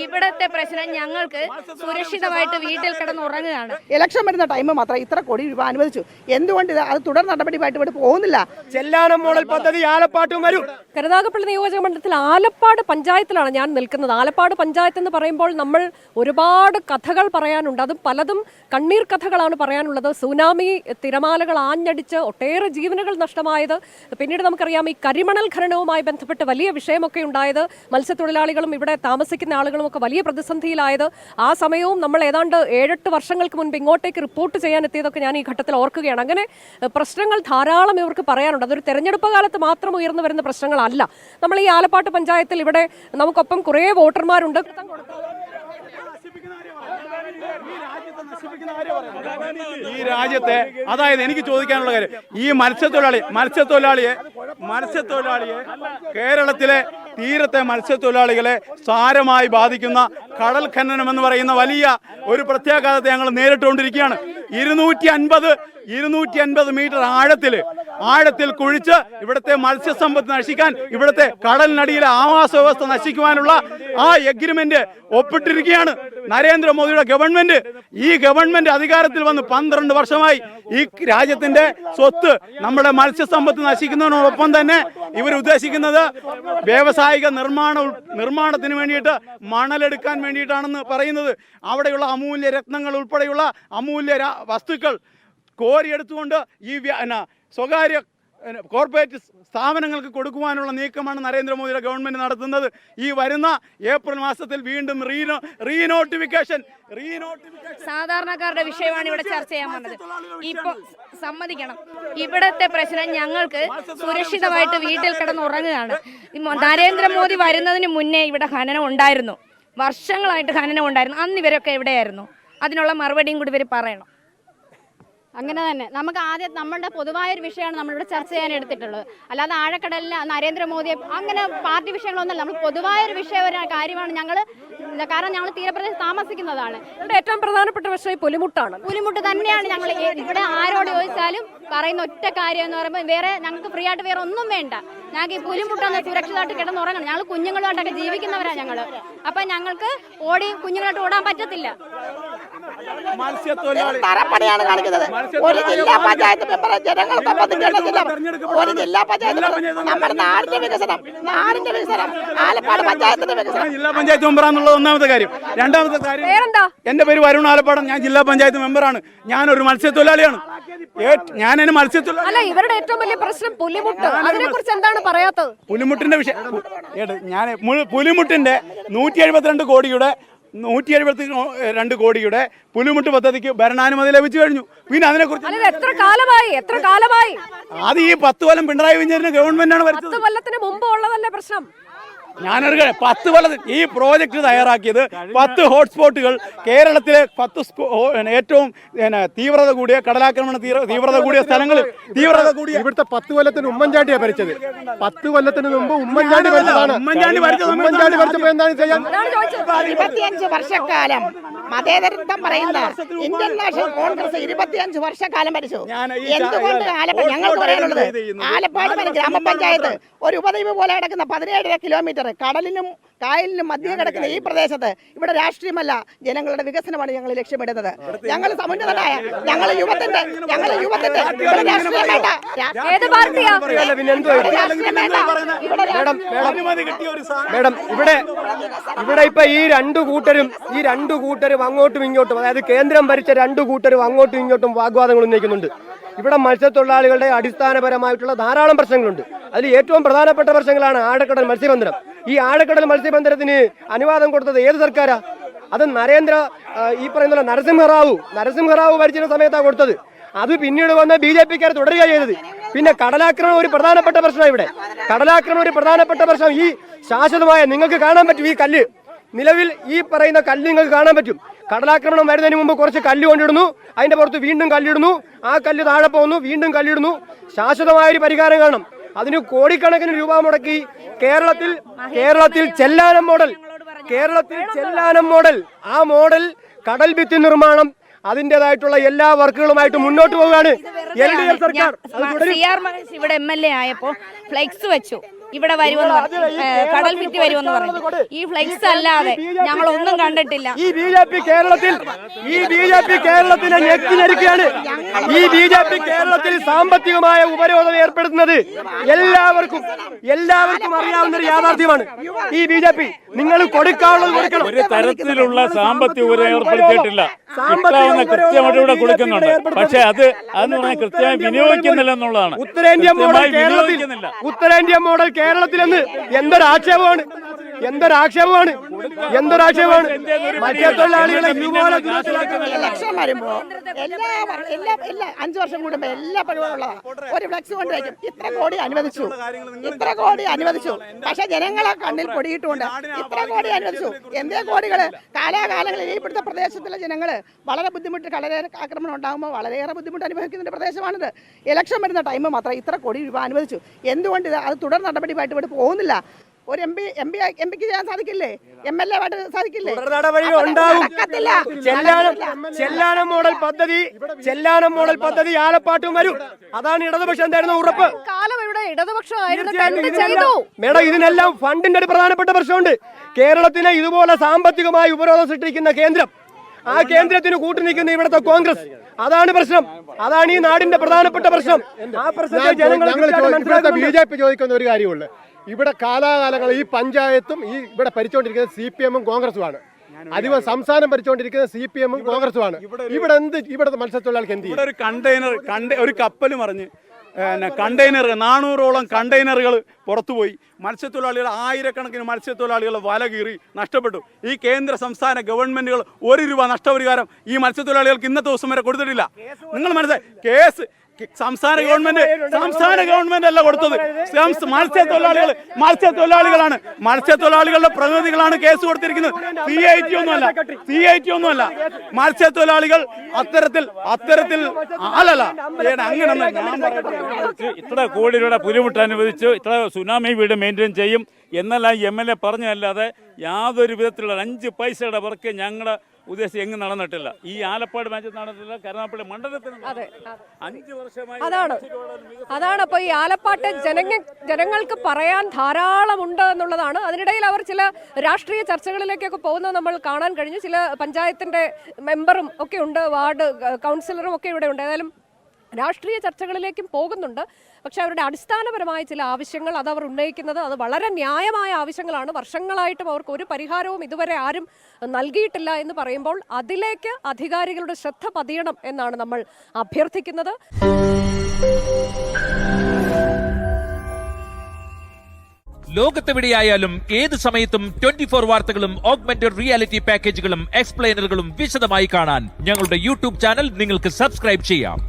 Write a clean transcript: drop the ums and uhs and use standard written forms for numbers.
ഇവിടത്തെ പ്രശ്നം ഞങ്ങൾക്ക് സുരക്ഷിതമായിട്ട് വീട്ടിൽ കിടന്നുറങ്ങുകയാണ്. ഇലക്ഷൻ വരുന്ന ടൈം മാത്രം ഇത്ര കോടി രൂപ അനുവദിച്ചു. എന്തുകൊണ്ട് അത് തുടർ നടപടിയായിട്ട് ഇവിടെ പോകുന്നില്ല? ചെല്ലാനം മോഡൽ പദ്ധതി ആലപ്പാട്ടും വരും. കരുനാഗപ്പള്ളി നിയോജക മണ്ഡലത്തിൽ ആലപ്പാട് പഞ്ചായത്തിലാണ് ഞാൻ നിൽക്കുന്നത്. ആലപ്പാട് പഞ്ചായത്ത് എന്ന് പറയുമ്പോൾ നമ്മൾ ഒരുപാട് കഥകൾ പറയാനുണ്ട്. അതും പലതും കണ്ണീർ കഥകളാണ് പറയാനുള്ളത്. സുനാമി തിരമാലകൾ ആഞ്ഞടിച്ച് ഒട്ടേറെ ജീവനുകൾ നഷ്ടമായത്, പിന്നീട് നമുക്കറിയാം ഈ കരിമണൽ ഖനനവുമായി ബന്ധപ്പെട്ട് വലിയ വിഷയമൊക്കെ ഉണ്ടായത്, മത്സ്യത്തൊഴിലാളികളും ഇവിടെ താമസിക്കുന്ന ആളുകളും ഒക്കെ വലിയ പ്രതിസന്ധിയിലായത്. ആ സമയവും നമ്മൾ ഏതാണ്ട് 7-8 വർഷങ്ങൾക്ക് മുൻപ് ഇങ്ങോട്ടേക്ക് റിപ്പോർട്ട് ചെയ്യാൻ എത്തിയതൊക്കെ ഞാൻ ഈ ഘട്ടത്തിൽ ഓർക്കുകയാണ്. അങ്ങനെ പ്രശ്നങ്ങൾ ധാരാളം ഇവർക്ക് പറയാനുണ്ട്. അതൊരു തെരഞ്ഞെടുപ്പ് കാലത്ത് മാത്രം ഉയർന്നു വരുന്ന പ്രശ്നങ്ങളല്ല. നമ്മൾ ഈ ആലപ്പാട്ട് പഞ്ചായത്തിൽ ഇവിടെ നമുക്കൊപ്പം കുറേ വോട്ടർമാരുണ്ട്. ഈ രാജ്യത്തെ അതായത് എനിക്ക് ചോദിക്കാനുള്ള കാര്യം, ഈ മത്സ്യത്തൊഴിലാളിയെ കേരളത്തിലെ തീരത്തെ മത്സ്യത്തൊഴിലാളികളെ സാരമായി ബാധിക്കുന്ന കടൽ ഖനനം എന്ന് പറയുന്ന വലിയ ഒരു പ്രത്യാഘാതത്തെ ഞങ്ങൾ നേരിട്ടുകൊണ്ടിരിക്കുകയാണ്. 250 മീറ്റർ ആഴത്തിൽ കുഴിച്ച് ഇവിടുത്തെ മത്സ്യസമ്പത്ത് നശിക്കാൻ, ഇവിടുത്തെ കടലിനടിയിലെ ആവാസ വ്യവസ്ഥ നശിക്കുവാനുള്ള ആ എഗ്രിമെന്റ് ഒപ്പിട്ടിരിക്കുകയാണ് നരേന്ദ്രമോദിയുടെ ഗവൺമെന്റ്. ഈ ഗവൺമെന്റ് അധികാരത്തിൽ വന്ന് 12 വർഷമായി. ഈ രാജ്യത്തിന്റെ സ്വത്ത്, നമ്മുടെ മത്സ്യസമ്പത്ത് നശിക്കുന്നതിനോടൊപ്പം തന്നെ ഇവർ ഉദ്ദേശിക്കുന്നത് വ്യാവസായിക നിർമ്മാണത്തിന് വേണ്ടിയിട്ട് മണലെടുക്കാൻ വേണ്ടിയിട്ടാണെന്ന് പറയുന്നത്. അവിടെയുള്ള അമൂല്യ രത്നങ്ങൾ ഉൾപ്പെടെയുള്ള അമൂല്യ വസ്തുക്കൾ കോരിയെടുത്തുകൊണ്ട് ഈ സ്വകാര്യ കോർപ്പറേറ്റ് സ്ഥാപനങ്ങൾക്ക് കൊടുക്കുവാനുള്ള നീക്കമാണ് നരേന്ദ്രമോദിയുടെ ഗവൺമെന്റ് നടത്തുന്നത്. ഈ വരുന്ന ഏപ്രിൽ മാസത്തിൽ വീണ്ടും റീനോട്ടിഫിക്കേഷൻ സാധാരണക്കാരുടെ വിഷയമാണ് ഇവിടെ ചർച്ച ചെയ്യാൻ വന്നത്. ഇപ്പൊ സമ്മതിക്കണം, ഇവിടത്തെ പ്രശ്നം ഞങ്ങൾക്ക് സുരക്ഷിതമായിട്ട് വീട്ടിൽ കിടന്നുറങ്ങുകയാണ്. നരേന്ദ്രമോദി വരുന്നതിന് മുന്നേ ഇവിടെ ഖനനം ഉണ്ടായിരുന്നു, വർഷങ്ങളായിട്ട് ഖനനം ഉണ്ടായിരുന്നു. അന്ന് ഇവരൊക്കെ എവിടെയായിരുന്നു? അതിനുള്ള മറുപടിയും കൂടി ഇവർ പറയണം. അങ്ങനെ തന്നെ നമുക്ക് ആദ്യം നമ്മളുടെ പൊതുവായൊരു വിഷയമാണ് നമ്മളിവിടെ ചർച്ച ചെയ്യാൻ എടുത്തിട്ടുള്ളത്. അല്ലാതെ ആഴക്കടലിന് നരേന്ദ്രമോദിയെ അങ്ങനെ പാർട്ടി വിഷയങ്ങളൊന്നുമല്ല. നമ്മൾ പൊതുവായൊരു കാര്യമാണ് ഞങ്ങൾ, കാരണം ഞങ്ങൾ തീരപ്രദേശത്ത് താമസിക്കുന്നതാണ്. ഇവിടെ ഏറ്റവും പ്രധാനപ്പെട്ട വിഷയം പുലിമുട്ട് തന്നെയാണ്. ഞങ്ങൾ ഇവിടെ ആരോട് ചോദിച്ചാലും പറയുന്ന ഒറ്റ കാര്യം എന്ന് പറയുമ്പോൾ വേറെ ഞങ്ങൾക്ക് ഫ്രീ ആയിട്ട് വേറെ ഒന്നും വേണ്ട. ഞങ്ങൾക്ക് ഈ പുലിമുട്ടാന്ന് സുരക്ഷിതമായിട്ട് കിടന്നുറങ്ങണം. ഞങ്ങൾ കുഞ്ഞുങ്ങളുമായിട്ടൊക്കെ ജീവിക്കുന്നവരാണ് ഞങ്ങൾ. അപ്പം ഞങ്ങൾക്ക് കുഞ്ഞുങ്ങളായിട്ട് ഓടാൻ പറ്റത്തില്ല. തറപ്പണിയാണ് കാണിക്കുന്നത്. ഒരു ജില്ലാ പഞ്ചായത്ത് മെമ്പർ ജനങ്ങൾക്കൊപ്പം ഒരു ജില്ലാ പഞ്ചായത്ത് നമ്മുടെ നാടിന്റെ വികസനം ആലപ്പാട് പഞ്ചായത്തിന്റെ വികസനം. ജില്ലാ പഞ്ചായത്ത് മെമ്പറാന്നുള്ളത് ഒന്നാമത്തെ കാര്യം. രണ്ടാമത്തെ കാര്യം, എന്റെ പേര് വരുൺ ആലപ്പാടം. ഞാൻ ജില്ലാ പഞ്ചായത്ത് മെമ്പറാണ്. ഞാനൊരു മത്സ്യത്തൊഴിലാളിയാണ്. അല്ല, ഇവരുടെ ഏറ്റവും വലിയ പ്രശ്നം പുലിമുട്ട്. അതിനെക്കുറിച്ച് എന്താണ് പറയാത്തത്? പുലിമുട്ടിന്റെ വിഷയം ഞാൻ പുലിമുട്ടിന്റെ 172 കോടിയുടെ പുലിമുട്ട് പദ്ധതിക്ക് ഭരണാനുമതി ലഭിച്ചു കഴിഞ്ഞു. പിന്നെ അതിനെക്കുറിച്ച് എത്ര കാലമായി അത് ഈ 10 കൊല്ലം പിണറായി വിജയന്റെ ഗവൺമെന്റാണ് ഭരിച്ചത്. 10 കൊല്ലത്തിന് മുമ്പ് ഉള്ളതല്ലേ പ്രശ്നം? ഞാനൊരു 10 കൊല്ലം ഈ പ്രോജക്റ്റ് തയ്യാറാക്കിയത് 10 ഹോട്ട്സ്പോട്ടുകൾ കേരളത്തിലെ 10 ഏറ്റവും തീവ്രത കൂടിയ കടലാക്രമണ തീവ്രത കൂടിയ സ്ഥലങ്ങളിൽ ഇവിടുത്തെ 10 കൊല്ലത്തിന് ഉമ്മൻചാണ്ടിയാണ് ഭരിച്ചത്. 10 കൊല്ലത്തിന് മുമ്പ് ഉമ്മൻചാണ്ടി ഭരിച്ചതാണ്. ഉമ്മൻചാണ്ടി ഭരിച്ചപ്പോൾ എന്താണ് ചെയ്യാൻ? 25 വർഷക്കാലം മതേതരത്വം പറയുന്ന ഇന്ത്യൻ നാഷണൽ കോൺഗ്രസ് 25 വർഷക്കാലം ഭരിച്ചു. എന്തുകൊണ്ട് ഞങ്ങൾക്ക് പറയാനുള്ളത്, ആലപ്പാട് ഗ്രാമപഞ്ചായത്ത് ഒരു ഉപദ്വീപ് പോലെ കിടക്കുന്ന 17 കിലോമീറ്റർ കടലിനും കായലിനും മധ്യേ കിടക്കുന്ന ഈ പ്രദേശത്ത് ഇവിടെ രാഷ്ട്രീയമല്ല, ജനങ്ങളുടെ വികസനമാണ് ഞങ്ങൾ ലക്ഷ്യമിടുന്നത്. ഞങ്ങൾ സമുന്നതനായ യുവത്തിന്റെ രാഷ്ട്രീയം വേണ്ട. മേഡം, ഇവിടെ ഇപ്പൊ ഈ രണ്ടു കൂട്ടരും അങ്ങോട്ടും ഇങ്ങോട്ടും, അതായത് കേന്ദ്രം ഭരിച്ച രണ്ടു കൂട്ടരും അങ്ങോട്ടും ഇങ്ങോട്ടും വാഗ്വാദങ്ങൾ ഉന്നയിക്കുന്നുണ്ട്. ഇവിടെ മത്സ്യത്തൊഴിലാളികളുടെ അടിസ്ഥാനപരമായിട്ടുള്ള ധാരാളം പ്രശ്നങ്ങളുണ്ട്. അതിൽ ഏറ്റവും പ്രധാനപ്പെട്ട പ്രശ്നങ്ങളാണ് ആഴക്കടൽ മത്സ്യബന്ധനം. ഈ ആഴക്കടൽ മത്സ്യബന്ധനത്തിന് അനുവാദം കൊടുത്തത് ഏത് സർക്കാരാ? അത് ഈ പറയുന്ന നരസിംഹറാവു ഭരിച്ചിരുന്ന സമയത്താണ് കൊടുത്തത്. അത് പിന്നീട് വന്ന BJP-ക്കാർ തുടരുക ചെയ്തത്. പിന്നെ കടലാക്രമണം ഒരു പ്രധാനപ്പെട്ട പ്രശ്നം. ഇവിടെ കടലാക്രമണം ഒരു പ്രധാനപ്പെട്ട പ്രശ്നം. ഈ ശാശ്വതമായ നിങ്ങൾക്ക് കാണാൻ പറ്റും ഈ കല്ല്, നിലവിൽ ഈ പറയുന്ന കല്ല് നിങ്ങൾക്ക് കാണാൻ പറ്റും. കടലാക്രമണം വരുന്നതിന് മുമ്പ് കുറച്ച് കല്ല് കൊണ്ടിടുന്നു, അതിന്റെ പുറത്ത് വീണ്ടും കല്ലിടുന്നു, ആ കല്ല് താഴെ പോകുന്നു, വീണ്ടും കല്ലിടുന്നു. ശാശ്വതമായൊരു പരിഹാരം കാണണം. അതിന് കോടിക്കണക്കിന് രൂപ മുടക്കി കേരളത്തിൽ ചെല്ലാനം മോഡൽ ആ മോഡൽ കടൽ ഭിത്തി നിർമ്മാണം അതിൻ്റെതായിട്ടുള്ള എല്ലാ വർക്കുകളുമായിട്ട് മുന്നോട്ട് പോവുകയാണ് LDF സർക്കാർ. ഇവിടെ MLA ആയപ്പോൾ ഫ്ലെക്സ് വെച്ചു. ഇവിടെ വരുമെന്ന് പറഞ്ഞു, കടൽ ഭിത്തി വരുമെന്ന് പറഞ്ഞു. ഈ ഫ്ലെക്സ് അല്ലാതെ ഞങ്ങൾ ഒന്നും കണ്ടിട്ടില്ല. ഈ ബി ജെ പി കേരളത്തിനെ ഞെക്കിഞ്ഞെടുക്കുകയാണ്. ഈ ബി ജെ പി കേരളത്തിൽ സാമ്പത്തികമായ ഉപരോധം ഏർപ്പെടുത്തുന്നത് എല്ലാവർക്കും അറിയാവുന്ന ഒരു യാഥാർത്ഥ്യമാണ്. ഈ ബി ജെ പി നിങ്ങൾ കൊടുക്കാനുള്ളത് കൊടുക്കണം. ഒരു തരത്തിലുള്ള സാമ്പത്തിക ഉപരോധം ഏർപ്പെടുത്തിയിട്ടില്ല. കിട്ടാവുന്ന കൃത്യമായിട്ട് ഇവിടെ കൊടുക്കുന്നുണ്ട്. പക്ഷെ അതെന്ന് പറഞ്ഞാൽ കൃത്യമായി വിനിയോഗിക്കുന്നില്ല എന്നുള്ളതാണ്. ഉത്തരേന്ത്യൻ മോഡൽ കേരളത്തിലെന്ന് എന്തൊരാക്ഷേപമാണ്. മത്സ്യത്തൊഴിലാളികളെ ഇതുപോലെ ഇലക്ഷൻ വരുമ്പോ എല്ലാ 5 വർഷം കൂടുമ്പോ എല്ലാ പരിപാടിയുള്ളതാ. ഒരു ഫ്ലെക്സ് കൊണ്ട് വയ്ക്കും, ഇത്ര കോടി അനുവദിച്ചു. പക്ഷെ ജനങ്ങളെ കണ്ണിൽ പൊടിയിട്ടുകൊണ്ട് ഇത്ര കോടി അനുവദിച്ചു. എന്തേ കോടികള് കാലാകാലങ്ങളിൽ ഇവിടുത്തെ പ്രദേശത്തിലെ ജനങ്ങള് വളരെ ബുദ്ധിമുട്ട്, കടലേറെ ആക്രമണം ഉണ്ടാകുമ്പോൾ വളരെയേറെ ബുദ്ധിമുട്ട് അനുഭവിക്കുന്ന പ്രദേശമാണിത്. ഇലക്ഷൻ വരുന്ന ടൈം മാത്രം ഇത്ര കോടി രൂപ അനുവദിച്ചു. എന്തുകൊണ്ട് അത് തുടർ നടപടിയായിട്ട് ഇവിടെ പോകുന്നില്ല? ഒരു എം പിക്ക് ചെയ്യാൻ സാധിക്കില്ലേ? MLA ആയിട്ട് സാധിക്കില്ലേ? ചെല്ലാനം മോഡൽ പദ്ധതി ആലപ്പാട്ടും വരും. അതാണ് ഇടതുപക്ഷം തരുന്ന ഉറപ്പ്. കാലം ഇവിടെ ഇടതുപക്ഷമായിരുന്നു. മേഡം, ഇതിനെല്ലാം ഫണ്ടിന്റെ ഒരു പ്രധാനപ്പെട്ട പ്രശ്നമുണ്ട്. കേരളത്തിനെ ഇതുപോലെ സാമ്പത്തികമായി ഉപരോധം സൃഷ്ടിക്കുന്ന കേന്ദ്രം, ആ കേന്ദ്രത്തിന് കൂട്ടുനിൽക്കുന്ന ഇവിടുത്തെ കോൺഗ്രസ്, അതാണ് പ്രശ്നം. അതാണ് ഈ നാടിന്റെ പ്രധാനപ്പെട്ട പ്രശ്നം. ആ പ്രശ്നത്തെ ജനങ്ങൾ BJP ചോദിക്കുന്ന ഒരു കാര്യമുള്ളൂ. ഇവിടെ കാലാകാലങ്ങളിൽ ഈ പഞ്ചായത്തും ഇവിടെ ഭരിച്ചുകൊണ്ടിരിക്കുന്നത് CPM ഉം കോൺഗ്രസുമാണ്. അധികം സംസ്ഥാനം ഭരിച്ചുകൊണ്ടിരിക്കുന്നത് CPM ഉം കോൺഗ്രസുമാണ്. ഇവിടുത്തെ മത്സ്യത്തൊഴിലാളിക്ക് എന്ത് ചെയ്യും? ഒരു കപ്പൽ മറിഞ്ഞ് കണ്ടെയ്നർ 400ഓളം കണ്ടെയ്നറുകൾ പുറത്തുപോയി. മത്സ്യത്തൊഴിലാളികൾ, ആയിരക്കണക്കിന് മത്സ്യത്തൊഴിലാളികൾ വല കീറി നഷ്ടപ്പെട്ടു. ഈ കേന്ദ്ര സംസ്ഥാന ഗവൺമെന്റുകൾ 1 രൂപ നഷ്ടപരിഹാരം ഈ മത്സ്യത്തൊഴിലാളികൾക്ക് ഇന്നത്തെ ദിവസം വരെ കൊടുത്തിട്ടില്ല. നിങ്ങൾ മനസ്സിലായി, കേസ് സംസ്ഥാന ഗവൺമെന്റ് അല്ല കൊടുത്തത്, മത്സ്യത്തൊഴിലാളികളുടെ പ്രതിനിധികളാണ് കേസ് കൊടുത്തിരിക്കുന്നത്. CIT ഒന്നുമല്ല. മത്സ്യത്തൊഴിലാളികൾ അത്തരത്തിൽ അല്ലല്ല. അങ്ങനെ ഇത്ര കോടി രൂപയുടെ പുലിമുട്ട് അനുവദിച്ചു, ഇത്ര സുനാമി വീട് മെയിൻറ്റെയിൻ ചെയ്യും എന്നെല്ലാം MLA പറഞ്ഞതല്ലാതെ യാതൊരു വിധത്തിലുള്ള 5 പൈസയുടെ വർക്ക് ഞങ്ങളുടെ ഉദ്ദേശം എങ്ങും നടന്നിട്ടില്ല. ഈ ആലപ്പാട് മാച്ച് നടന്നിട്ടില്ല. കരുനാഗപ്പള്ളി മണ്ഡലത്തിൽ 5 വർഷമായി അതാണ് അപ്പൊ ഈ ആലപ്പാട്ട് ജനങ്ങൾക്ക് പറയാൻ ധാരാളമുണ്ട് എന്നുള്ളതാണ്. അതിനിടയിൽ അവർ ചില രാഷ്ട്രീയ ചർച്ചകളിലേക്കൊക്കെ പോകുന്നത് നമ്മൾ കാണാൻ കഴിഞ്ഞു. ചില പഞ്ചായത്തിന്റെ മെമ്പറും ഒക്കെ ഉണ്ട്, വാർഡ് കൗൺസിലറും ഒക്കെ ഇവിടെ ഉണ്ട്. ഏതായാലും രാഷ്ട്രീയ ചർച്ചകളിലേക്കും പോകുന്നുണ്ട്. പക്ഷെ അവരുടെ അടിസ്ഥാനപരമായ ചില ആവശ്യങ്ങൾ അവർ ഉന്നയിക്കുന്നത് അത് വളരെ ന്യായമായ ആവശ്യങ്ങളാണ്. വർഷങ്ങളായിട്ടും അവർക്ക് ഒരു പരിഹാരവും ഇതുവരെ ആരും നൽകിയിട്ടില്ല എന്ന് പറയുമ്പോൾ അതിലേക്ക് അധികാരികളുടെ ശ്രദ്ധ പതിയണം എന്നാണ് നമ്മൾ അഭ്യർത്ഥിക്കുന്നത്. ലോകത്തെവിടെയായാലും ഏത് സമയത്തും 24 വാർത്തകളും ഓഗ്മെന്റഡ് റിയാലിറ്റി പാക്കേജുകളും എക്സ്പ്ലെയിനറുകളും വിശദമായി കാണാൻ ഞങ്ങളുടെ YouTube ചാനൽ നിങ്ങൾക്ക് സബ്സ്ക്രൈബ് ചെയ്യാം.